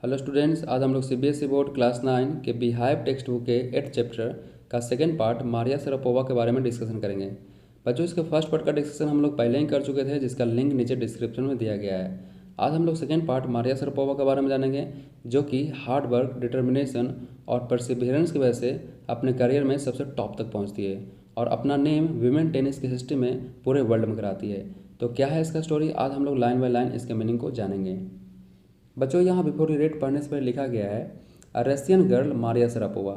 Hello students, आज हम लोग सीबीएसई बोर्ड क्लास 9 के बिहाइव टेक्स्ट बुक के 8th चैप्टर का सेकंड पार्ट मारिया शरापोवा के बारे में डिस्कशन करेंगे। बच्चों, इसके फर्स्ट पार्ट का डिस्कशन हम लोग पहले ही कर चुके थे, जिसका लिंक नीचे डिस्क्रिप्शन में दिया गया है। आज हम लोग सेकंड पार्ट मारिया शरापोवा के बारे में जानेंगे, जो कि हार्ड वर्क, डिटर्मिनेशन और परसिवियरेंस की वजह से अपने करियर में सबसे टॉप तक पहुँचती है और अपना नेम विमेन टेनिस की हिस्ट्री में पूरे वर्ल्ड में कराती है। तो क्या है इसका स्टोरी, आज हम लोग लाइन बाय लाइन इसके मीनिंग को जानेंगे। बच्चों, यहाँ बिफोर रीड पढ़ने से पहले लिखा गया है a Russian girl Maria Sharapova.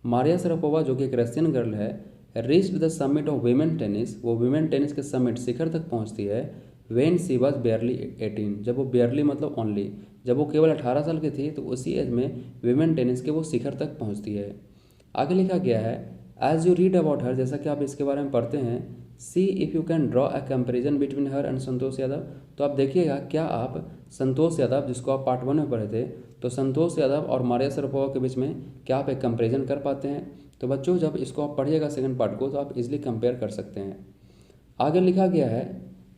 Maria Sharapova जो कि एक रशियन गर्ल है, reached the summit of women tennis, वो वीमेन टेनिस के समिट शिखर तक पहुँचती है व्हेन शी वाज बेयरली 18, जब वो बेयरली मतलब ओनली, जब वो केवल 18 साल की थी, तो उसी एज में वीमेन टेनिस के वो शिखर तक पहुँचती है। आगे लिखा गया है as you read about her, जैसा कि आप इसके बारे में पढ़ते हैं, see if you can draw a comparison between her and Santosh Yadav. तो आप देखिएगा क्या आप संतोष यादव, जिसको आप पार्ट 1 में पढ़े थे, तो संतोष यादव और मारिया शरापोवा के बीच में क्या आप एक कंपेरिजन कर पाते हैं। तो बच्चों, जब इसको आप पढ़िएगा सेकंड पार्ट को, तो आप इजीली कंपेयर कर सकते हैं। आगे लिखा गया है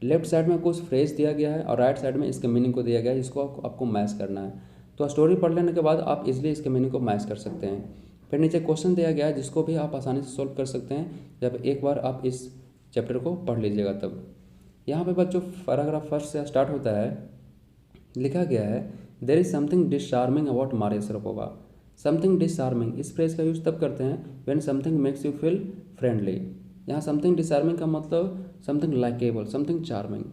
लेफ्ट साइड में कुछ फ्रेज दिया गया है और राइट साइड में इसके मीनिंग को दिया गया है, जिसको आपको मैच करना है। तो स्टोरी पढ़ लेने के बाद आप इजीली इसके मीनिंग को मैच कर सकते हैं। फिर नीचे क्वेश्चन दिया गया है, जिसको भी आप आसानी से सोल्व कर सकते हैं जब एक बार आप इस चैप्टर को पढ़ लीजिएगा तब। यहाँ पे बच्चों पैराग्राफ फर्स्ट से स्टार्ट होता है। लिखा गया है there is something discharming about Maria Sharapova. Something discharming, इस फ्रेज का यूज़ तब करते हैं when something makes you feel friendly. यहाँ समथिंग डिसचार्मिंग का मतलब something likeable, something charming.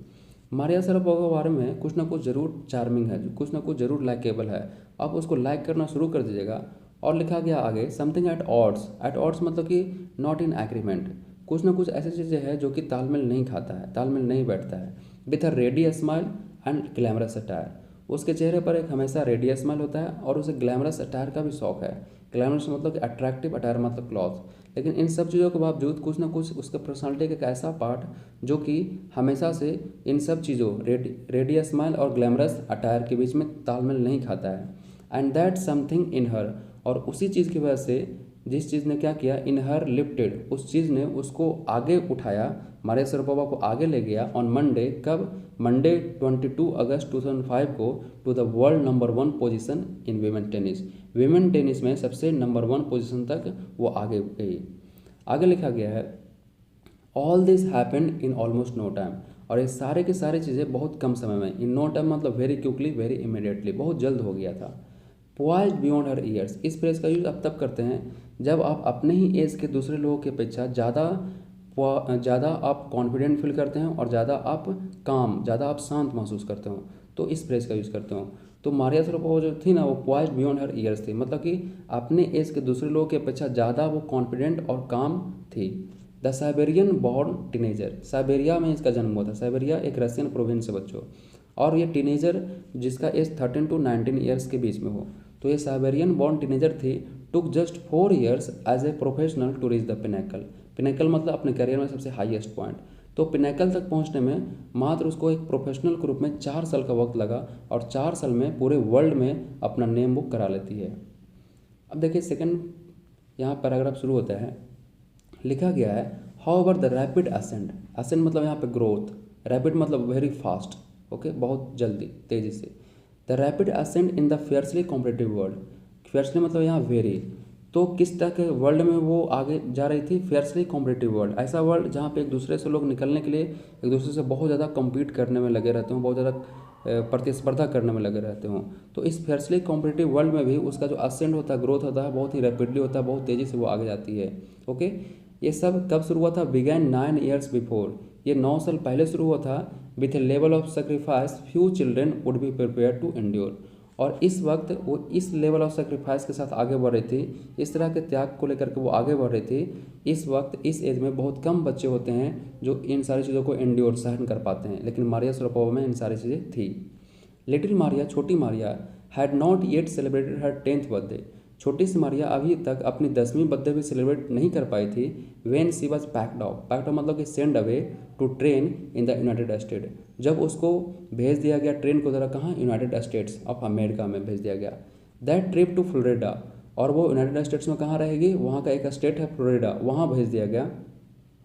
Maria Sharapova के बारे में कुछ ना कुछ जरूर चार्मिंग है, कुछ ना कुछ जरूर लाइकेबल है, आप उसको लाइक करना शुरू कर दीजिएगा। और लिखा गया आगे something at odds. At odds मतलब कि नॉट इन एग्रीमेंट, कुछ ना कुछ ऐसी चीज़ें हैं जो कि तालमेल नहीं खाता है, तालमेल नहीं बैठता है। With a ready smile and glamorous attire, उसके चेहरे पर एक हमेशा रेडी स्माइल होता है और उसे ग्लैमरस अटायर का भी शौक है। ग्लैमरस मतलब कि अट्रैक्टिव, अटायर मतलब क्लॉथ। लेकिन इन सब चीज़ों के बावजूद कुछ ना कुछ उसके पर्सनालिटी का एक ऐसा पार्ट जो कि हमेशा से इन सब चीज़ों रेडी स्माइल और ग्लैमरस अटायर के बीच में तालमेल नहीं खाता है। एंड दैट समथिंग इन हर, और उसी चीज़ की वजह से जिस चीज़ ने क्या किया, इन हर लिफ्टेड, उस चीज़ ने उसको आगे उठाया, मारिया शरापोवा को आगे ले गया ऑन मंडे, कब, मंडे 22 अगस्त 2005 को, to the world number 1 position in women tennis. Women tennis में सबसे नंबर 1 पोजीशन तक वो आगे गई। आगे लिखा गया है all this happened in almost no time, और ये सारे की सारी चीज़ें बहुत कम समय में, इन नो टाइम मतलब वेरी क्विकली, वेरी इमीडिएटली, बहुत जल्द हो गया था। पोइज्ड बियॉन्ड हर ईयर्स, इस फ्रेज का यूज आप तब करते हैं जब आप अपने ही एज के दूसरे लोगों की अपेक्षा ज़्यादा आप कॉन्फिडेंट फील करते हैं और ज़्यादा आप शांत महसूस करते हो, तो इस फ्रेज का यूज़ करते हो। तो मारिया शरापोवा जो थी ना, वो पोइज्ड बियॉन्ड हर ईयर्स थी, मतलब कि अपने एज के दूसरे लोगों की अपेक्षा ज़्यादा वो कॉन्फिडेंट और काम थी। The Siberian born teenager, Siberia में इसका जन्म हुआ था। साइबेरिया एक रशियन प्रोविंस है बच्चों, और ये टीनेजर जिसका एज 13 to 19 ईयर्स के बीच में हो, तो ये साइबेरियन बॉर्न टीनेजर थी। Took just 4 years as a professional to reach the pinnacle. Pinnacle मतलब अपने करियर में सबसे हाईएस्ट पॉइंट। तो पिनेकल तक पहुंचने में मात्र उसको एक प्रोफेशनल के रूप में 4 साल का वक्त लगा, और 4 साल में पूरे वर्ल्ड में अपना नेम बुक करा लेती है। अब देखिए सेकंड यहाँ पैराग्राफ शुरू होता है। लिखा गया है how over the rapid ascend, ascend मतलब यहाँ पे ग्रोथ, रैपिड मतलब वेरी फास्ट, ओके, बहुत जल्दी, तेज़ी से। The rapid ascend in the fiercely competitive world, fiercely मतलब यहाँ वेरी, तो किस तरह के वर्ल्ड में वो आगे जा रही थी, फियर्सली कॉम्पिटिटिव वर्ल्ड, ऐसा वर्ल्ड जहाँ पे एक दूसरे से लोग निकलने के लिए एक दूसरे से बहुत ज़्यादा कम्पीट करने में लगे रहते हों, बहुत ज़्यादा प्रतिस्पर्धा करने में लगे रहते हों। तो इस फियर्सली कॉम्पिटिटिव वर्ल्ड में भी उसका जो असेंड होता है, ग्रोथ होता है, बहुत ही रैपिडली होता है, बहुत तेज़ी से वो आगे जाती है। ओके, ये सब कब शुरू हुआ था, बिगैन 9 ईयर्स बिफोर, ये 9 साल पहले शुरू हुआ था। With a level of sacrifice few children would be prepare to endure, और इस वक्त वो इस लेवल ऑफ सेक्रीफाइस के साथ आगे बढ़ रही थी, इस तरह के त्याग को लेकर के वो आगे बढ़ रही थी। इस वक्त इस एज में बहुत कम बच्चे होते हैं जो इन सारी चीज़ों को एंड्योर, सहन कर पाते हैं, लेकिन मारिया शरापोवा में इन सारी चीज़ें थी। लिटिल मारिया, छोटी Maria, had not yet celebrated her 10th birthday, छोटी सी मारिया अभी तक अपनी 10वीं बर्थडे भी सेलिब्रेट नहीं कर पाई थी। When she was packed off मतलब कि send away to train in the United State, जब उसको भेज दिया गया ट्रेन के द्वारा, कहाँ, यूनाइटेड स्टेट्स ऑफ अमेरिका में भेज दिया गया। दैट ट्रिप टू फ्लोरिडा, और वो यूनाइटेड स्टेट्स में कहाँ रहेगी, वहाँ का एक स्टेट है फ्लोरिडा, वहाँ भेज दिया गया।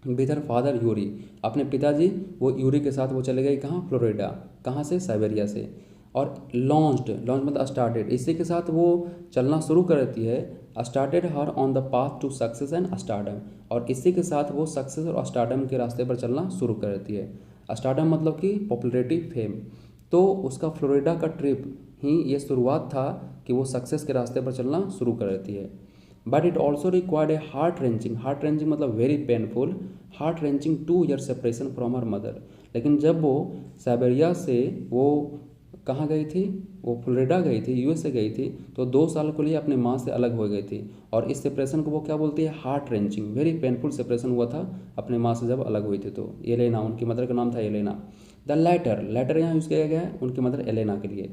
विद हर फादर यूरी, अपने पिताजी वो यूरी के साथ वो चले गए कहाँ, फ्लोरिडा, कहाँ से, साइबेरिया से। और लॉन्च मतलब स्टार्टेड, इसी के साथ वो चलना शुरू कर देती है। Started her on the path to success and stardom, और इसी के साथ वो सक्सेस और स्टारडम के रास्ते पर चलना शुरू कर देती है। स्टारडम मतलब कि पॉपुलैरिटी, फेम। तो उसका फ्लोरिडा का ट्रिप ही ये शुरुआत था कि वो सक्सेस के रास्ते पर चलना शुरू कर देती है। But it also required a heart wrenching मतलब very painful, heart wrenching 2 year separation from her mother. लेकिन जब वो साइबेरिया से वो कहाँ गई थी, वो फ्लोरिडा गई थी, यूएसए गई थी, तो 2 साल के लिए अपनी माँ से अलग हो गई थी। और इस सेपरेशन को वो क्या बोलती है, heart wrenching, very painful separation हुआ था अपने माँ से जब अलग हुई थी। तो एलेना, उनकी मदर का नाम था एलेना। द लेटर यहाँ यूज़ किया गया है उनकी मदर एलेना के लिए।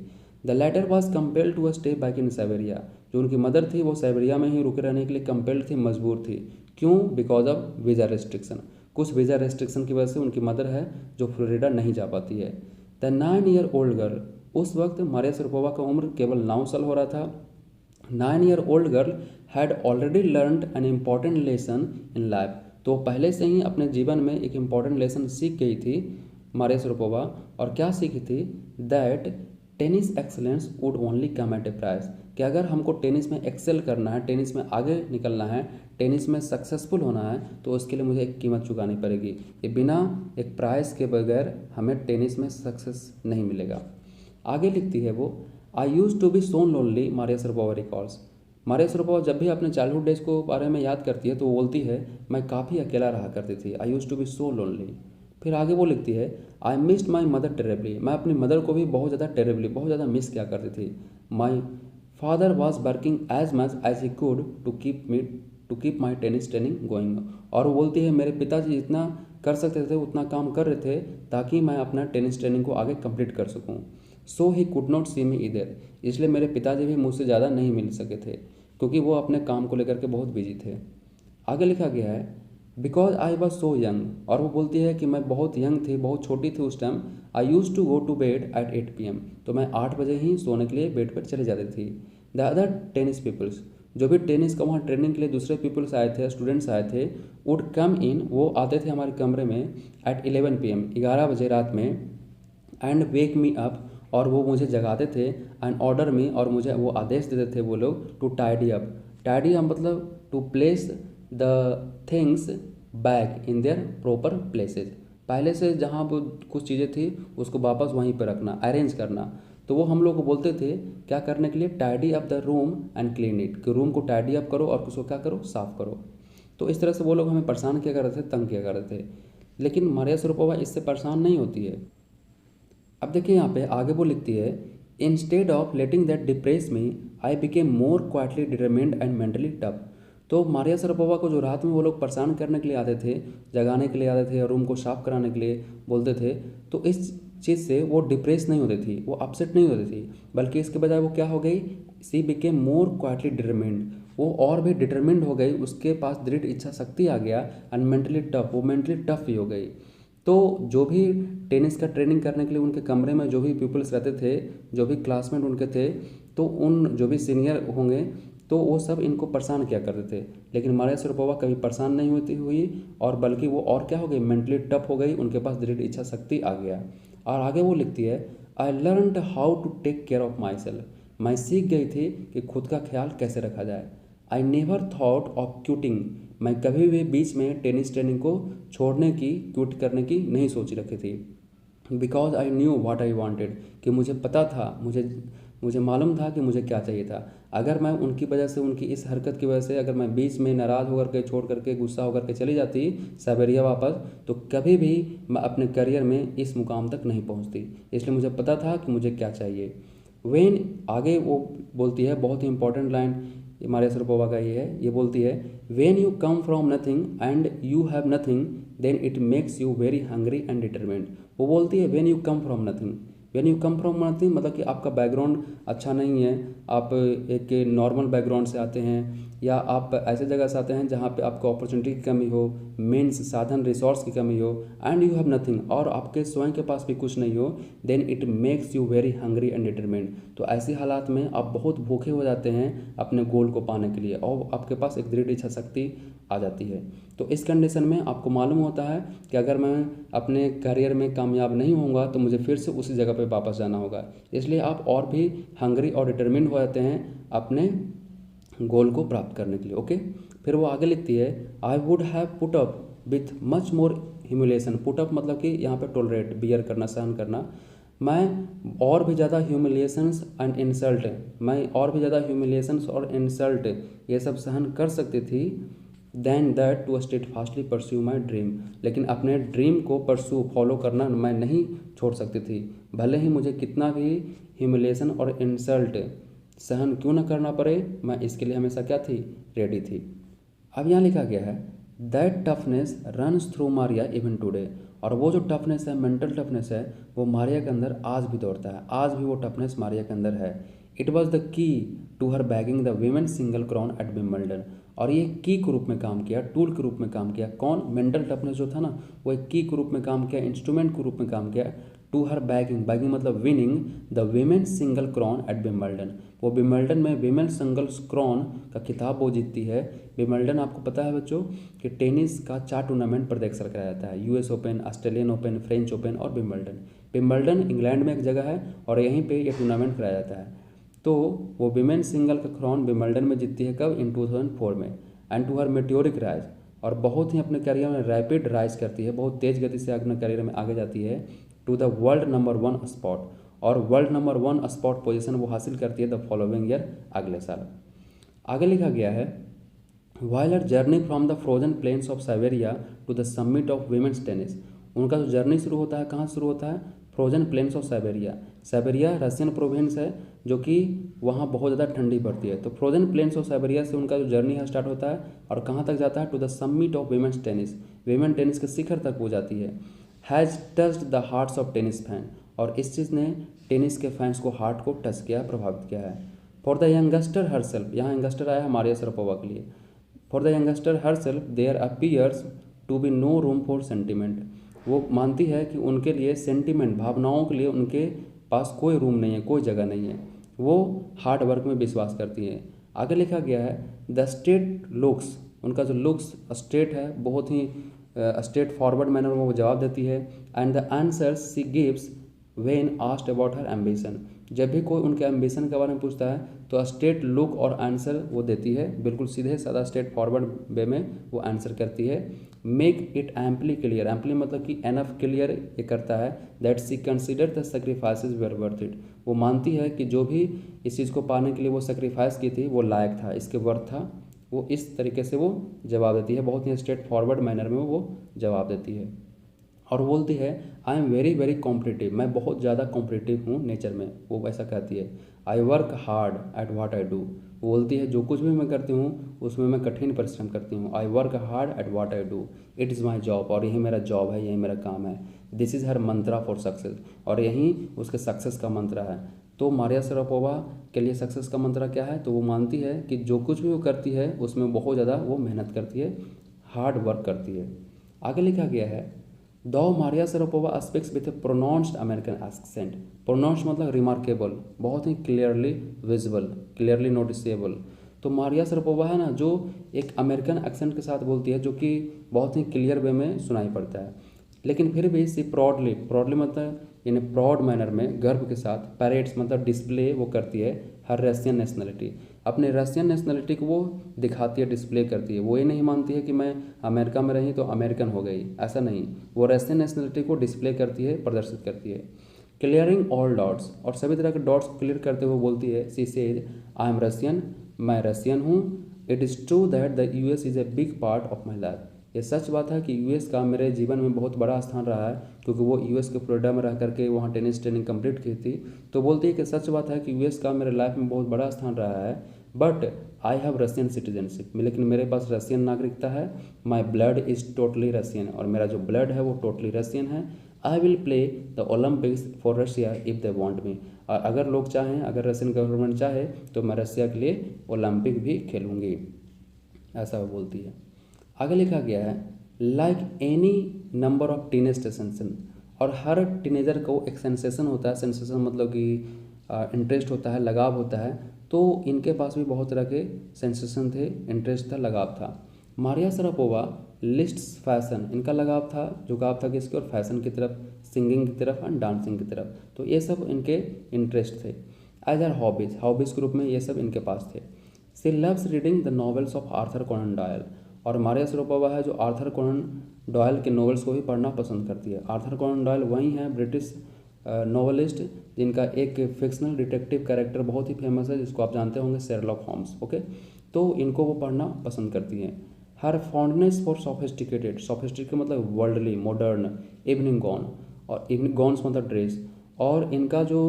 The latter was compelled to stay back in Siberia, जो उनकी मदर थी वो साइबेरिया में ही रुके रहने के लिए कंपेल्ड थी, मजबूर थी। क्यों? बिकॉज ऑफ वीज़ा रेस्ट्रिक्शन, कुछ वीज़ा रेस्ट्रिक्शन की वजह से उनकी मदर है जो फ्लोरिडा नहीं जा पाती है। द 9 ईयर ओल्ड गर्ल, उस वक्त मारिया शरापोवा का उम्र केवल 9 साल हो रहा था। 9 year old girl had already learned an important lesson in life, तो पहले से ही अपने जीवन में एक इम्पॉर्टेंट लेसन सीख गई थी मारिया शरापोवा। और क्या सीखी थी? That tennis excellence would only come at a price, कि अगर हमको टेनिस में एक्सेल करना है, टेनिस में आगे निकलना है, टेनिस में सक्सेसफुल होना है, तो उसके लिए मुझे एक कीमत चुकानी पड़ेगी। ये बिना एक प्राइस के बगैर हमें टेनिस में सक्सेस नहीं मिलेगा। आगे लिखती है वो, I used to be so lonely, Maria Sharapova recalls. Maria Sharapova जब भी अपने चाइल्डहुड डेज को बारे में याद करती है तो वो बोलती है, मैं काफ़ी अकेला रहा करती थी। I used to be so lonely. फिर आगे वो लिखती है, I missed my mother terribly, मैं अपनी मदर को भी बहुत ज़्यादा टेरेबली, बहुत ज़्यादा मिस किया करती थी। My father was working as much as he could to keep my tennis training going. और वो बोलती है, मेरे पिताजी जितना कर सकते थे उतना काम कर रहे थे ताकि मैं अपना टेनिस ट्रेनिंग को आगे कंप्लीट कर सकूं। सो ही कुड नॉट सी मी इधर, इसलिए मेरे पिताजी भी मुझसे ज़्यादा नहीं मिल सके थे क्योंकि वो अपने काम को लेकर के बहुत बिजी थे। आगे लिखा गया है, because I was so young, और वो बोलती है कि मैं बहुत यंग थी, बहुत छोटी थी उस time. I used to go to bed at 8 PM, तो मैं 8 बजे ही सोने के लिए बेड पर चले जाती थी। द अदर टेनिस पीपल्स, जो भी टेनिस का वहाँ ट्रेनिंग के लिए दूसरे पीपल्स आए थे, स्टूडेंट्स आए थे, वुड कम इन, वो आते थे हमारे कमरे में एट 11 PM, 11 बजे रात में, एंड वेक मी अप, और वो मुझे जगाते थे, एंड ऑर्डर मी, और मुझे वो आदेश देते थे वो लोग, to tidy up. Tidy up मतलब to place the things back in their proper places, पहले से जहाँ वो कुछ चीज़ें थी उसको वापस वहीं पर रखना, अरेंज करना। तो वो हम लोग को बोलते थे क्या करने के लिए, tidy up the room and clean it, कि रूम को टाइडी अप करो और उसको क्या करो, साफ़ करो। तो इस तरह से वो लोग हमें परेशान किया करते थे, तंग किया करते थे। लेकिन मारिया शरापोवा इससे परेशान नहीं होती है। अब देखिए यहाँ पे आगे वो लिखती है, instead of letting that depress me, I became more quietly determined and mentally tough. तो मारिया शरापोवा को जो रात में वो लोग परेशान करने के लिए आते थे, जगाने के लिए आते थे और रूम को साफ कराने के लिए बोलते थे, तो इस चीज़ से वो डिप्रेस नहीं होती थी, वो अपसेट नहीं होती थी, बल्कि इसके बजाय वो क्या हो गई, सी बिकेम मोर क्वाइटली डिटरमिन्ड, वो और भी डिटरमिन्ड हो गई, उसके पास दृढ़ इच्छा शक्ति आ गया, एंड मेंटली टफ, वो मेंटली टफ ही हो गई। तो जो भी टेनिस का ट्रेनिंग करने के लिए उनके कमरे में जो भी पीपल्स रहते थे, जो भी क्लासमेट उनके थे, तो उन जो भी सीनियर होंगे तो वो सब इनको परेशान किया करते थे। लेकिन मारिया शरापोवा कभी परेशान नहीं होती हुई, और बल्कि वो और क्या हो गई, मेंटली टफ हो गई, उनके पास दृढ़ इच्छा शक्ति आ गया। और आगे वो लिखती है, I learned how to take care of myself, मैं सीख गई थी कि खुद का ख्याल कैसे रखा जाए। आई नेवर थॉट ऑफ क्यूटिंग, मैं कभी भी बीच में टेनिस ट्रेनिंग को छोड़ने की, क्विट करने की नहीं सोच रखी थी। Because I knew what I wanted, कि मुझे पता था, मुझे मालूम था कि मुझे क्या चाहिए था। अगर मैं उनकी वजह से, उनकी इस हरकत की वजह से अगर मैं बीच में नाराज़ होकर के, छोड़ करके, गुस्सा होकर के चली जाती साइबेरिया वापस, तो कभी भी मैं अपने करियर में इस मुकाम तक नहीं पहुंचती। इसलिए मुझे पता था कि मुझे क्या चाहिए। वेन, आगे वो बोलती है, बहुत ही इंपॉर्टेंट लाइन मारिया शरापोवा का ये है, ये बोलती है, when you come from nothing and you have nothing then it makes you very hungry and determined. वो बोलती है, when you come from nothing, when you come from nothing मतलब कि आपका बैकग्राउंड अच्छा नहीं है, आप एक नॉर्मल बैकग्राउंड से आते हैं, या आप ऐसे जगह से आते हैं जहाँ पे आपको अपॉर्चुनिटी की कमी हो, मीन्स साधन रिसोर्स की कमी हो, एंड यू हैव नथिंग, और आपके स्वयं के पास भी कुछ नहीं हो, then it makes you very hungry and determined. तो ऐसी हालात में आप बहुत भूखे हो जाते हैं अपने गोल को पाने के लिए, और आपके पास एक दृढ़ इच्छा शक्ति आ जाती है। तो इस कंडीशन में आपको मालूम होता है कि अगर मैं अपने करियर में कामयाब नहीं होऊंगा तो मुझे फिर से उसी जगह पे वापस जाना होगा, इसलिए आप और भी हंग्री और डिटरमिन्ड हो जाते हैं अपने गोल को प्राप्त करने के लिए। ओके, फिर वो आगे लिखती है, I would have put up with much more humiliation. Put up मतलब कि यहाँ पे टोलरेट, बियर करना, सहन करना। मैं और भी ज़्यादा ह्यूमिलिएशंस एंड इंसल्ट, मैं और भी ज़्यादा ह्यूमिलिएशंस और इंसल्ट ये सब सहन कर सकती थी, then that to steadfastly pursue my dream. लेकिन अपने ड्रीम को परस्यू, फॉलो करना मैं नहीं छोड़ सकती थी, भले ही मुझे कितना भी ह्यूमिलिएशन और इंसल्ट सहन क्यों न करना पड़े, मैं इसके लिए हमेशा क्या थी, रेडी थी। अब यहाँ लिखा गया है, that toughness runs through Maria even today. और वो जो टफनेस है, मेंटल टफनेस है, वो मारिया के अंदर आज भी दौड़ता है, आज भी वो टफनेस मारिया के अंदर है। It was the key to her bagging the women single crown at Wimbledon. और ये की के रूप में काम किया, टूल के रूप में काम किया। कौन? मेंटल टफनेस जो था ना, वो एक की के रूप में काम किया, इंस्ट्रूमेंट के रूप में काम किया। टू हर बैगिंग, बैगिंग मतलब winning the women single crown at Wimbledon. वो विंबलडन में वीमेन सिंगल क्रॉन का खिताब वो जीतती है। विंबलडन आपको पता है बच्चों कि टेनिस का 4 टूर्नामेंट प्रत्येक सर कराया जाता है, US open, Australian open, French open और विंबलडन। विंबलडन इंग्लैंड में एक जगह है और यहीं पे ये टूर्नामेंट कराया जाता है। तो वो विमेन सिंगल का क्रॉन विंबलडन में जीतती है, कब? इन 2004 में। And to her meteoric rise, और बहुत ही अपने करियर में रैपिड राइज करती है, बहुत तेज़ गति से अपने करियर में आगे जाती है, to the world number 1 spot. और वर्ल्ड नंबर 1 स्पॉट पोजीशन वो हासिल करती है द फॉलोइंग ईयर, अगले साल। आगे लिखा गया है, while her journey from the frozen plains of Siberia to the summit of women's tennis. उनका जो जर्नी शुरू होता है, कहाँ शुरू होता है? Frozen plains of Siberia. Siberia Russian province है जो कि वहाँ बहुत ज़्यादा ठंडी पड़ती है। तो फ्रोजन प्लेन्स ऑफ साइबेरिया से उनका जो जर्नी है स्टार्ट होता है, और कहाँ तक जाता है? To the summit of women's tennis, women tennis के शिखर तक वो जाती है। Has touched the hearts of tennis fan, और इस चीज़ ने टेनिस के फैंस को हार्ट को टच किया, प्रभावित किया है। फॉर द यंगस्टर हरसेल्फ, यहाँ यंगस्टर आया है मारिया शरापोवा के लिए। For the youngster herself there appears to be no room for sentiment. वो मानती है कि उनके लिए सेंटिमेंट, भावनाओं के लिए उनके पास कोई रूम नहीं है, कोई जगह नहीं है। वो हार्ड वर्क में विश्वास करती है। आगे लिखा गया है, द स्टेट लुक्स, उनका जो लुक्स स्टेट है, बहुत ही स्ट्रेट फॉरवर्ड मैनर में वो जवाब देती है। And the answers she gives when asked about her ambition, जब भी कोई उनके एम्बिशन के बारे में पूछता है तो स्ट्रेट लुक और आंसर वो देती है, बिल्कुल सीधे सादा स्ट्रेट फॉरवर्ड वे में वो आंसर करती है। Make it amply clear, amply मतलब कि एनफ क्लियर ये करता है, that she consider the sacrifices were worth it. वो मानती है कि जो भी इस चीज़ को पाने के लिए वो सेक्रीफाइस की थी वो लायक था, इसके वर्थ था। वो इस तरीके से वो जवाब देती है, बहुत ही स्ट्रेट फॉरवर्ड मैनर में वो जवाब देती है। और बोलती है, I am very very competitive, मैं बहुत ज़्यादा कॉम्पिटिटिव हूँ नेचर में, वो वैसा कहती है। I work hard at what I do, वो बोलती है जो कुछ भी मैं करती हूँ उसमें मैं कठिन परिश्रम करती हूँ। I work hard at what I do, it is my job, और यही मेरा जॉब है, यही मेरा काम है। This is her Mantra for success, और यही उसके सक्सेस का मंत्रा है। तो मारिया शरापोवा के लिए सक्सेस का मंत्रा क्या है? तो वो मानती है कि जो कुछ भी वो करती है उसमें बहुत ज़्यादा वो मेहनत करती है, हार्ड वर्क करती है। आगे लिखा गया है, though Maria Sharapova speaks with a pronounced American accent. Pronounce मतलब रिमार्केबल, बहुत ही क्लियरली विजिबल, क्लियरली नोटिसेबल। तो मारिया शरापोवा है ना, जो एक अमेरिकन एक्सेंट के साथ बोलती है, जो कि बहुत ही क्लियर वे में सुनाई पड़ता है। लेकिन फिर भी सी प्राउडली, प्राउडली मतलब यानी प्राउड मैनर में, गर्व के साथ, पैरेड्स मतलब डिस्प्ले वो करती है हर रशियन नेशनलिटी, अपने रशियन नेशनलिटी को वो दिखाती है, डिस्प्ले करती है। वो ये नहीं मानती है कि मैं अमेरिका में रही तो अमेरिकन हो गई, ऐसा नहीं। वो रशियन नेशनलिटी को डिस्प्ले करती है, प्रदर्शित करती है। क्लियरिंग ऑल डॉट्स, और सभी तरह के डॉट्स को क्लियर करते हुए बोलती है, she says, I am Russian, मैं रशियन हूँ। It is true that the US is a big part of my life, ये सच बात है कि यूएस का मेरे जीवन में बहुत बड़ा स्थान रहा है, क्योंकि वो यूएस के फ्लोरिडा में रह करके वहाँ टेनिस ट्रेनिंग कंप्लीट की थी। तो बोलती है कि सच बात है कि यूएस का मेरे लाइफ में बहुत बड़ा स्थान रहा है, but I have Russian citizenship, लेकिन मेरे पास रशियन नागरिकता है। My blood is totally Russian, और मेरा जो ब्लड है वो टोटली रशियन है। I will play the Olympics for Russia if they want me, और अगर लोग चाहें, अगर रशियन गवर्नमेंट चाहे तो मैं रशिया के लिए ओलंपिक भी खेलूँगी। ऐसा वो बोलती है। आगे लिखा गया है like any number of teenage sensation, और हर टीनेजर को एक सेंसेशन होता है। सेंसेशन मतलब कि इंटरेस्ट होता है, लगाव होता है। तो इनके पास भी बहुत तरह के सेंसेशन थे, इंटरेस्ट था, लगाव था। मारिया शरापोवा लिस्ट्स फैशन, इनका लगाव था, झुकाव था किसकी और फैशन की तरफ, सिंगिंग की तरफ एंड डांसिंग की तरफ। तो ये सब इनके इंटरेस्ट थे। एज आर हॉबीज़, हॉबीज़ के रूप में ये सब इनके पास थे। She loves reading the novels of Arthur Conan Doyle, और मारिया शरापोवा है जो आर्थर कोनन डॉयल के नॉवेल्स को भी पढ़ना पसंद करती है। आर्थर कोनन डॉयल वही हैं ब्रिटिश नॉवलिस्ट जिनका एक फिक्शनल डिटेक्टिव कैरेक्टर बहुत ही फेमस है, जिसको आप जानते होंगे, शेरलॉक होम्स। ओके, तो इनको वो पढ़ना पसंद करती हैं। हर फॉन्डनेस फॉर सोफिस्टिकेटेड, सोफिस्टिकेटेड मतलब वर्ल्डली, मॉडर्न, इवनिंग गॉन, और इवनिंग गॉन्स मतलब ड्रेस। और इनका जो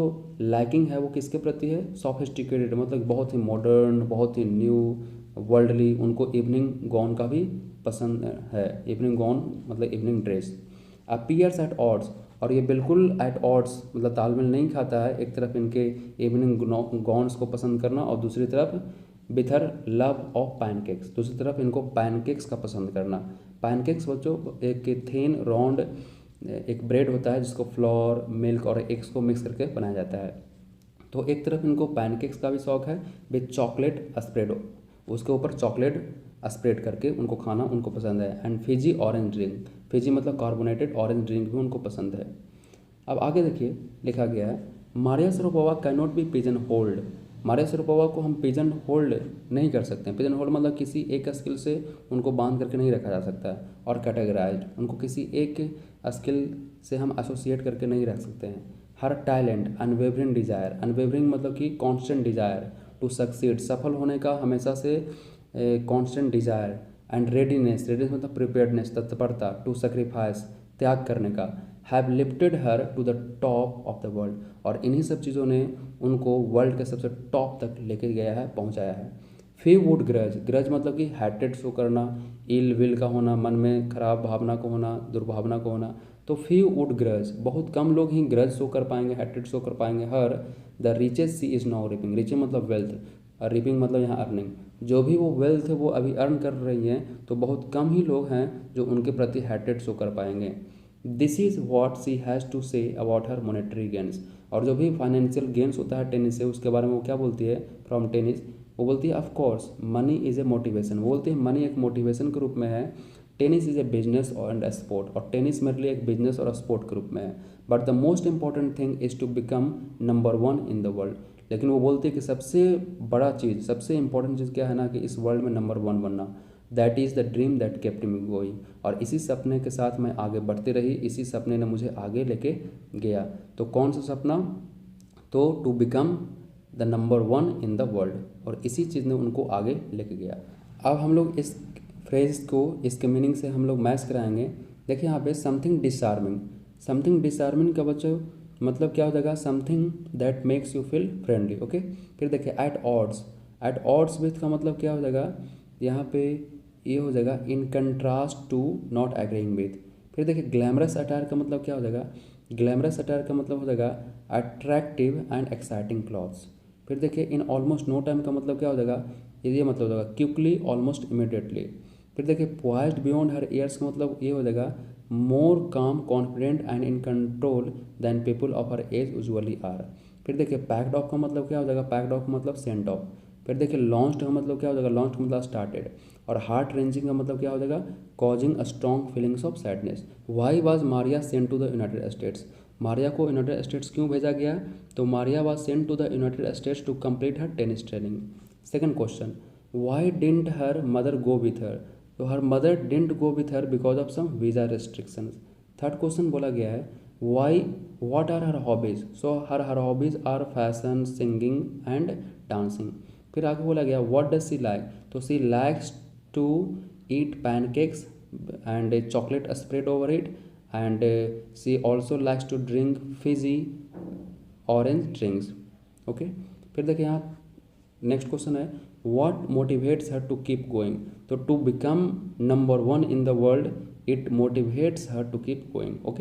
लाइकिंग है वो किसके प्रति है, सोफिस्टिकेटेड मतलब बहुत ही मॉडर्न, बहुत ही न्यू, वर्ल्डली। उनको इवनिंग गॉन का भी पसंद है। इवनिंग गॉन मतलब evening dress. Appears eight odds, और ये बिल्कुल एट ऑड्स मतलब तालमेल नहीं खाता है। एक तरफ इनके इवनिंग गॉन्स को पसंद करना और दूसरी तरफ with her love of pancakes, दूसरी तरफ इनको पैनकेक्स का पसंद करना। पैनकेक्स बच्चों एक थिन राउंड एक ब्रेड होता है जिसको फ्लोर, मिल्क और एग्स को मिक्स करके बनाया जाता है। तो एक तरफ इनको पैनकेक्स का भी शौक है विथ चॉकलेट स्प्रेड, उसके ऊपर चॉकलेट स्प्रेड करके उनको खाना उनको पसंद है। And Fiji orange drink, Fiji मतलब कार्बोनेटेड ऑरेंज ड्रिंक भी उनको पसंद है। अब आगे देखिए लिखा गया है Maria Sharapova can not be pigeon hold, Maria Sharapova को हम पिजन होल्ड नहीं कर सकते हैं। पिजन होल्ड मतलब किसी एक स्किल से उनको बांध करके नहीं रखा जा सकता है। और कैटेगराइज्ड, उनको किसी एक स्किल से हम एसोसिएट करके नहीं रख सकते हैं। हर टैलेंट अनवेवरिंग डिजायर, अनवेवरिंग मतलब कि कांस्टेंट डिजायर टू सक्सीड, सफल होने का हमेशा से constant desire. And readiness, readiness मतलब प्रिपेयर्डनेस, तत्परता। टू सेक्रीफाइस, त्याग करने का। Have lifted her to the top of the world, और इन्हीं सब चीज़ों ने उनको वर्ल्ड के सबसे टॉप तक लेके गया है, पहुंचाया है। फी वुड ग्रज, ग्रज मतलब कि हैटेड शो करना, इल विल का होना, मन में खराब भावना को होना, दुर्भावना को होना। तो फी वुड ग्रज, बहुत कम लोग ही ग्रज शो कर पाएंगे, हैटेड शो कर पाएंगे। Her the richest she is now reaping, riches मतलब वेल्थ, रिपिंग मतलब यहाँ अर्निंग, जो भी वो वेल्थ है वो अभी अर्न कर रही हैं। तो बहुत कम ही लोग हैं जो उनके प्रति हैटेड शो कर पाएंगे। This is what she has to say about her monetary gains, और जो भी फाइनेंशियल गेन्स होता है टेनिस से, उसके बारे में वो क्या बोलती है फ्रॉम टेनिस, वो बोलती है of course money is a motivation, वो बोलती है मनी एक मोटिवेशन के रूप में है। Tennis is a business and sport, और टेनिस मेरे लिए एक बिजनेस और स्पोर्ट के रूप में है। But the most important thing is to become number 1 in the world, लेकिन वो बोलती है कि सबसे बड़ा चीज़, सबसे इंपॉर्टेंट चीज़ क्या है ना, कि इस वर्ल्ड में नंबर 1 बनना। That is the dream that kept me going, और इसी सपने के साथ मैं आगे बढ़ती रही, इसी सपने ने मुझे आगे लेके गया। तो कौन सा सपना, तो to become the number 1 in the world, और इसी चीज़ ने उनको आगे लेके गया। अब हम लोग इस फ्रेज को, इसके मीनिंग से हम लोग मैच कराएंगे। देखिए यहाँ पे समथिंग डिसआर्मिंग, समथिंग डिसआर्मिंग का बच्चों मतलब क्या हो जाएगा, something that makes you feel friendly. Okay, फिर देखिए at odds, at odds with का मतलब क्या हो जाएगा, यहाँ पे ये हो जाएगा in contrast to, not agreeing with. फिर देखिए ग्लैमरस अटायर का मतलब क्या हो जाएगा, ग्लैमरस अटायर का मतलब हो जाएगा अट्रैक्टिव एंड एक्साइटिंग क्लॉथ्स। फिर देखिए इन ऑलमोस्ट नो टाइम का मतलब क्या हो जाएगा, ये मतलब हो जाएगा क्विकली, ऑलमोस्ट इमीडिएटली। फिर देखिए पॉइज्ड बियॉन्ड हर ईयर्स का मतलब ये हो जाएगा more calm, confident and in control than people of her age usually are. फिर देखिए पैक्ड ऑफ का मतलब क्या हो जाएगा, पैक्ड ऑफ का मतलब सेंट ऑफ। फिर देखिए लॉन्च्ड का मतलब क्या हो जाएगा, लॉन्च्ड का मतलब स्टार्टेड। और हार्ट रेंजिंग का मतलब क्या हो जाएगा, causing a strong feelings of sadness. Why was Maria sent to the United States, Maria को यूनाइटेड स्टेट्स क्यों भेजा गया, तो Maria was sent to the United States to complete her tennis training. Second question, why didn't her mother go with her, तो her mother didn't go with her because of some visa restrictions. Third question बोला गया है why, what are her hobbies, so her hobbies are fashion, singing and dancing. फिर आगे बोला गया what does she like, तो she likes to eat pancakes and chocolate spread over it, and she also likes to drink fizzy orange drinks. Okay, फिर देखिए यहाँ next question है what motivates her to keep going, तो to become number 1 in the world it motivates her to keep going. Okay.